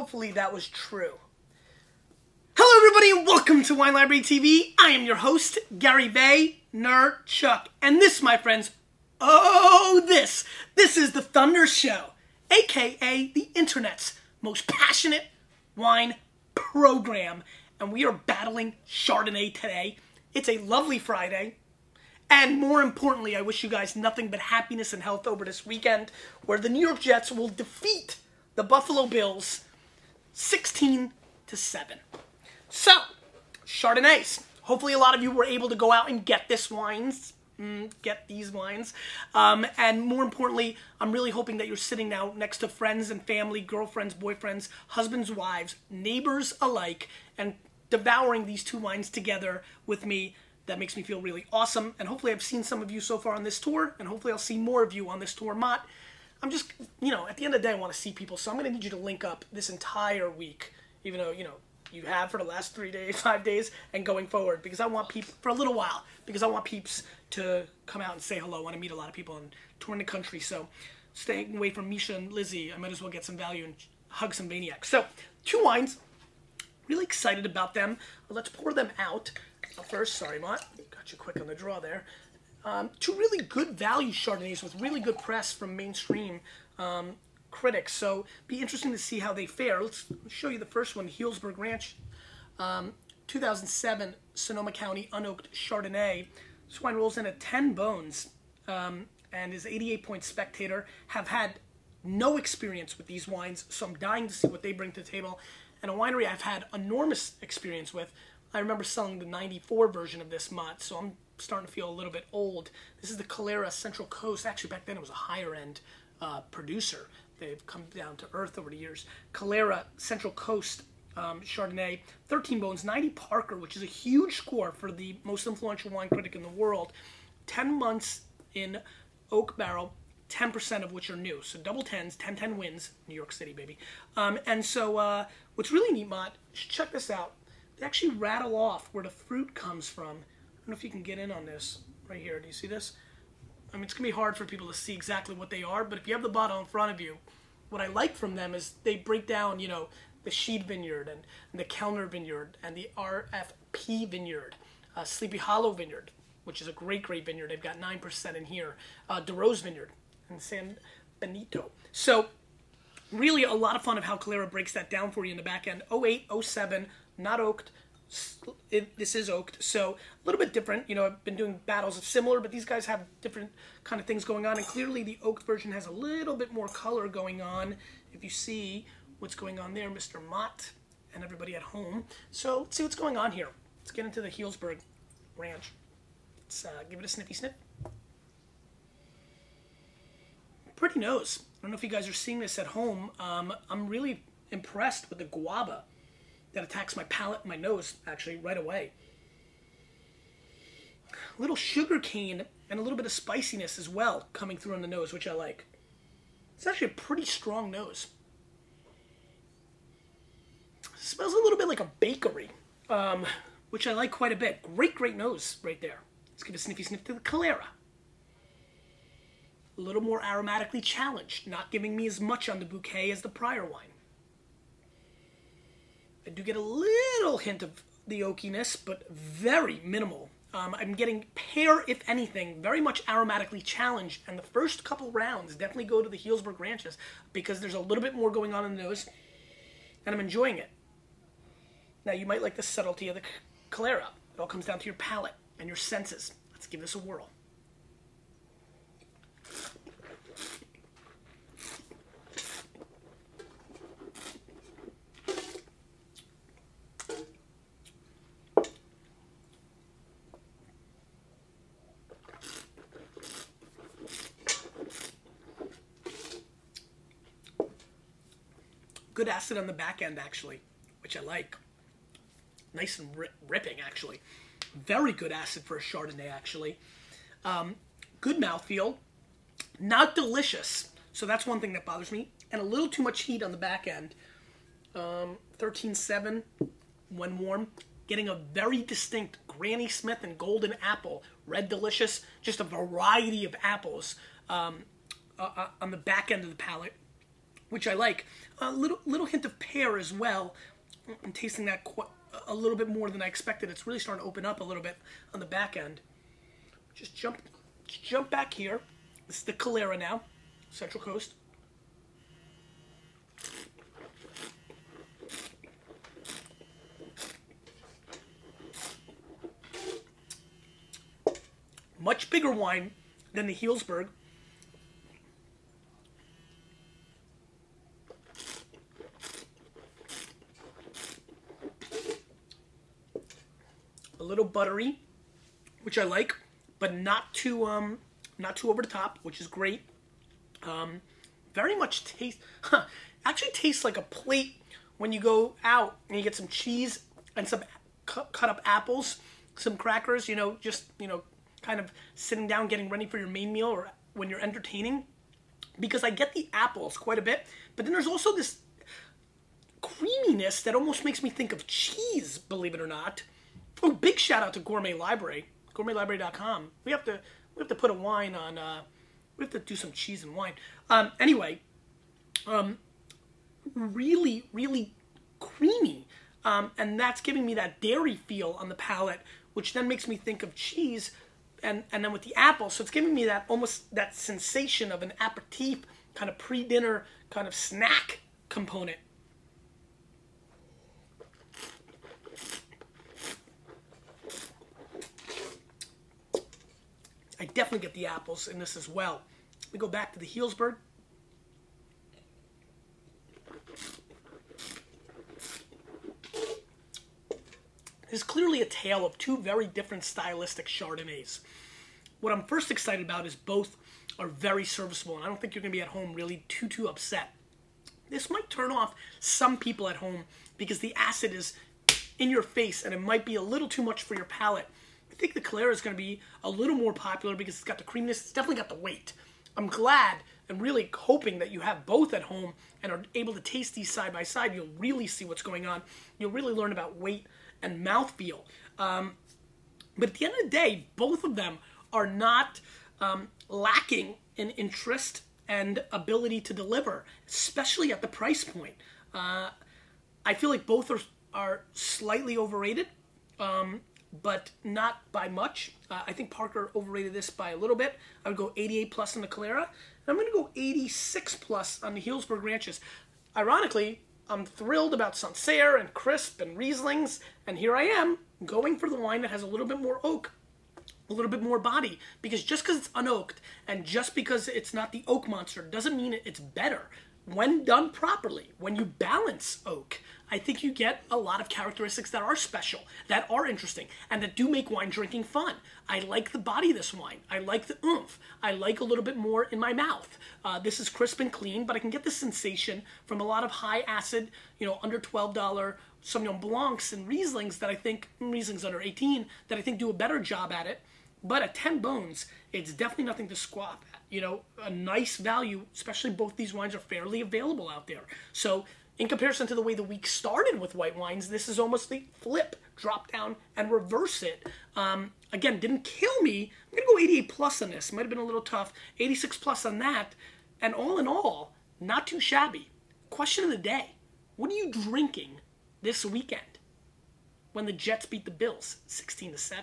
Hopefully that was true. Hello everybody and welcome to Wine Library TV. I am your host, Gary Vayniac. And this, my friends, this is the Thunder Show, aka the internet's most passionate wine program. And we are battling Chardonnay today. It's a lovely Friday. And more importantly, I wish you guys nothing but happiness and health over this weekend, where the New York Jets will defeat the Buffalo Bills 16-7. So, Chardonnays. Hopefully a lot of you were able to go out and get these wines. And more importantly, I'm really hoping that you're sitting now next to friends and family, girlfriends, boyfriends, husbands, wives, neighbors alike, and devouring these two wines together with me. That makes me feel really awesome. And hopefully I've seen some of you so far on this tour, and hopefully I'll see more of you on this tour. Mott, I'm just, at the end of the day, I want to see people, so I'm going to need you to link up this entire week, even though, you have for the last 3 days, 5 days, and going forward, because I want people, for a little while, because I want peeps to come out and say hello. I want to meet a lot of people and tour in the country, so staying away from Misha and Lizzie, I might as well get some value and hug some Vayniac. So, two wines, really excited about them. Let's pour them out. First, sorry, Mott, got you quick on the draw there. Two really good value Chardonnays with really good press from mainstream critics. So, be interesting to see how they fare. Let's show you the first one, Healdsburg Ranch, 2007 Sonoma County Unoaked Chardonnay. This wine rolls in at 10 bones and is 88-point spectator. Have had no experience with these wines, so I'm dying to see what they bring to the table. And a winery I've had enormous experience with. I remember selling the 94 version of this Mott, so I'm starting to feel a little bit old. This is the Calera Central Coast. Actually, back then it was a higher-end producer. They've come down to earth over the years. Calera Central Coast Chardonnay, 13 bones, 90 Parker, which is a huge score for the most influential wine critic in the world. 10 months in oak barrel, 10% of which are new. So double tens, 10-10 wins, New York City, baby. And so what's really neat, Mott, check this out. They actually rattle off where the fruit comes from. I don't know if you can get in on this right here. Do you see this? I mean, it's going to be hard for people to see exactly what they are, but if you have the bottle in front of you, what I like from them is they break down, the Sheed Vineyard and the Kellner Vineyard and the RFP Vineyard, Sleepy Hollow Vineyard, which is a great, great vineyard. They've got 9% in here. DeRose Vineyard and San Benito. So, really a lot of fun of how Calera breaks that down for you in the back end. 08, 07, not oaked. This is oaked, so a little bit different. I've been doing battles of similar, but these guys have different kind of things going on, and clearly the oaked version has a little bit more color going on. If you see what's going on there, Mr. Mott and everybody at home. So let's see what's going on here. Let's get into the Healdsburg Ranch. Let's give it a sniffy sniff. Pretty nose. I don't know if you guys are seeing this at home. I'm really impressed with the guava that attacks my palate and my nose, actually, right away. A little sugar cane and a little bit of spiciness as well coming through on the nose, which I like. It's actually a pretty strong nose. It smells a little bit like a bakery, which I like quite a bit. Great, great nose right there. Let's give a sniffy sniff to the Calera. A little more aromatically challenged, not giving me as much on the bouquet as the prior wine. I do get a little hint of the oakiness, but very minimal. I'm getting pear, if anything, very much aromatically challenged, and the first couple rounds definitely go to the Healdsburg Ranches because there's a little bit more going on in the nose, and I'm enjoying it. Now, you might like the subtlety of the Calera. It all comes down to your palate and your senses. Let's give this a whirl. Good acid on the back end, actually, which I like. Nice and ripping, actually. Very good acid for a Chardonnay, actually. Good mouthfeel. Not delicious. So that's one thing that bothers me. And a little too much heat on the back end. 13.7 when warm. Getting a very distinct Granny Smith and Golden Apple. Red Delicious. Just a variety of apples on the back end of the palate. which I like. A little hint of pear as well. I'm tasting that a little bit more than I expected. It's really starting to open up a little bit on the back end. Just jump back here. This is the Calera now, Central Coast. Much bigger wine than the Healdsburg. A little buttery, which I like, but not too over the top, which is great. Very much actually tastes like a plate when you go out and you get some cheese and some cut up apples, some crackers, kind of sitting down getting ready for your main meal or when you're entertaining. Because I get the apples quite a bit, but then there's also this creaminess that almost makes me think of cheese, believe it or not. Oh, big shout out to Gourmet Library, gourmetlibrary.com. We have to put a wine on. We have to do some cheese and wine. Anyway, really, really creamy, and that's giving me that dairy feel on the palate, which then makes me think of cheese, and then with the apple, so it's giving me that almost that sensation of an aperitif, kind of pre-dinner, kind of snack component. I definitely get the apples in this as well. We go back to the Healdsburg. There's clearly a tale of two very different stylistic Chardonnays. What I'm first excited about is both are very serviceable, and I don't think you're going to be at home really too upset. This might turn off some people at home because the acid is in your face and it might be a little too much for your palate. I think the Calera is going to be a little more popular because it's got the creaminess. It's definitely got the weight. I'm glad and really hoping that you have both at home and are able to taste these side by side. You'll really see what's going on. You'll really learn about weight and mouthfeel. But at the end of the day, both of them are not lacking in interest and ability to deliver, especially at the price point. I feel like both are slightly overrated. But not by much. I think Parker overrated this by a little bit. I would go 88 plus on the Calera. And I'm going to go 86 plus on the Healdsburg Ranches. Ironically, I'm thrilled about Sancerre and Crisp and Rieslings. And here I am going for the wine that has a little bit more oak, a little bit more body. Because just because it's unoaked and just because it's not the oak monster doesn't mean it's better. When done properly, when you balance oak, I think you get a lot of characteristics that are special, that are interesting, and that do make wine drinking fun. I like the body of this wine. I like the oomph. I like a little bit more in my mouth. This is crisp and clean, but I can get the sensation from a lot of high acid, under $12 Sauvignon Blancs and Rieslings that I think, Rieslings under 18, that I think do a better job at it. But at 10 bones, it's definitely nothing to squawk at. A nice value, especially both these wines are fairly available out there. So in comparison to the way the week started with white wines, this is almost the flip, drop down and reverse it. Again, didn't kill me. I'm going to go 88 plus on this. Might have been a little tough. 86 plus on that. And all in all, not too shabby. Question of the day. What are you drinking this weekend when the Jets beat the Bills 16-7?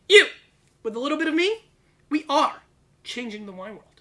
You, with a little bit of me, we are changing the wine world.